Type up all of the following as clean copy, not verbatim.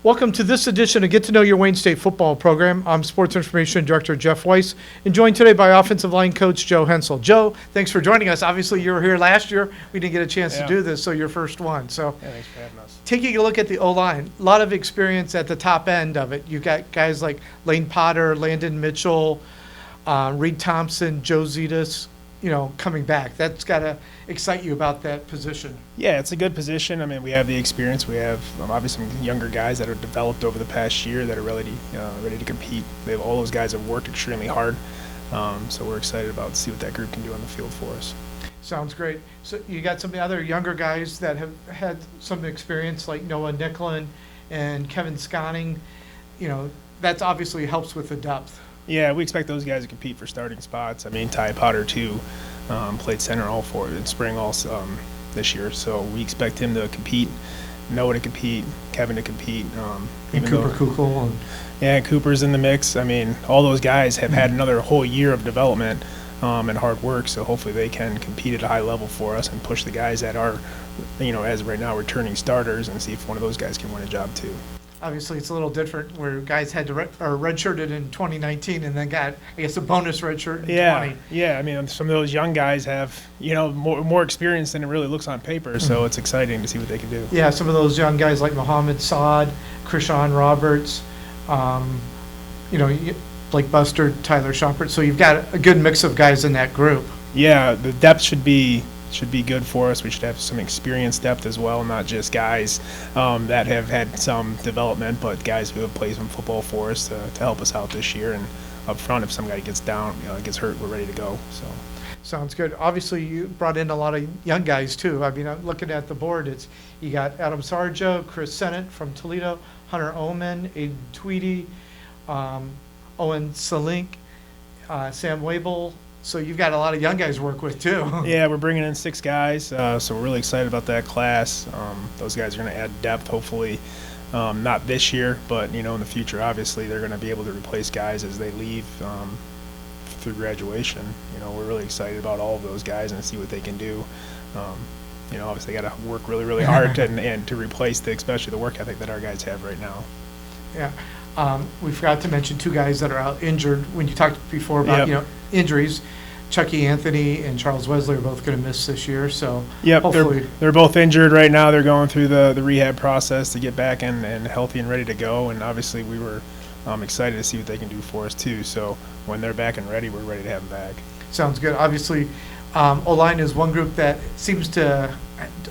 Welcome to this edition of Get to Know Your Wayne State Football Program. I'm Sports Information Director Jeff Weiss, and joined today by Offensive Line Coach Joe Hensel. Joe, thanks for joining us. Obviously, you were here last year. We didn't get a chance to do this, so your first one. So, thanks for having us. taking a look at the O-line, a lot of experience at the top end of it. You've got guys like Lane Potter, Landon Mitchell, Reed Thompson, Joe Zetas, coming back. That's got to excite you about that position. Yeah, it's a good position. I mean, we have the experience. We have obviously some younger guys that have developed over the past year that are ready to compete. All those guys have worked extremely hard, so we're excited about see what that group can do on the field for us. Sounds great. So you got some other younger guys that have had some experience, like Noah Nicklin and Kevin Sconning. That obviously helps with the depth. Yeah, we expect those guys to compete for starting spots. I mean, Ty Potter too played center in spring this year, so we expect him to compete, Noah to compete, Kevin to compete. And Cooper Kukul. Yeah, Cooper's in the mix. I mean, all those guys have had another whole year of development and hard work, so hopefully they can compete at a high level for us and push the guys that are, as of right now, returning starters and see if one of those guys can win a job too. Obviously, it's a little different where guys had to redshirted in 2019 and then got, I guess, a bonus redshirt in 20. Yeah. I mean, some of those young guys have, more experience than it really looks on paper, so it's exciting to see what they can do. Yeah, some of those young guys like Mohamed Saad, Krishan Roberts, Blake Buster, Tyler Shumpert. So you've got a good mix of guys in that group. Yeah, the depth should be good for us. We should have some experience depth as well, not just guys that have had some development, but guys who have played some football for us to help us out this year. And up front, if somebody gets down, gets hurt, we're ready to go. So, sounds good. Obviously, you brought in a lot of young guys too. I mean, I'm looking at the board. You got Adam Sarjo, Chris Sennett from Toledo, Hunter Oman, Aiden Tweedy, Owen Salink, Sam Wabel. So you've got a lot of young guys to work with too. Yeah, we're bringing in 6 guys, so we're really excited about that class. Those guys are going to add depth, hopefully, not this year, but in the future. Obviously, they're going to be able to replace guys as they leave through graduation. We're really excited about all of those guys and see what they can do. Obviously, they got to work really, really hard and to replace especially the work ethic that our guys have right now. Yeah. We forgot to mention 2 guys that are out injured. When you talked before about injuries, Chucky Anthony and Charles Wesley are both going to miss this year. So hopefully they're both injured right now. They're going through the rehab process to get back and healthy and ready to go. And obviously we were excited to see what they can do for us too. So when they're back and ready, we're ready to have them back. Sounds good. Obviously, O-line is one group that seems to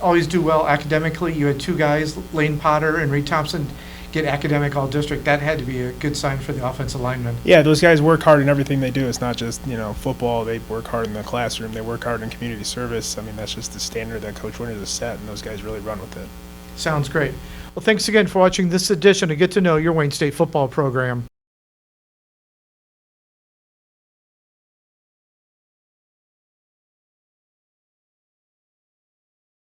always do well academically. You had 2 guys, Lane Potter and Reed Thompson, get academic all-district. That had to be a good sign for the offensive linemen. Yeah, those guys work hard in everything they do. It's not just, football. They work hard in the classroom. They work hard in community service. I mean, that's just the standard that Coach Winters has set, and those guys really run with it. Sounds great. Well, thanks again for watching this edition of Get to Know Your Wayne State Football Program.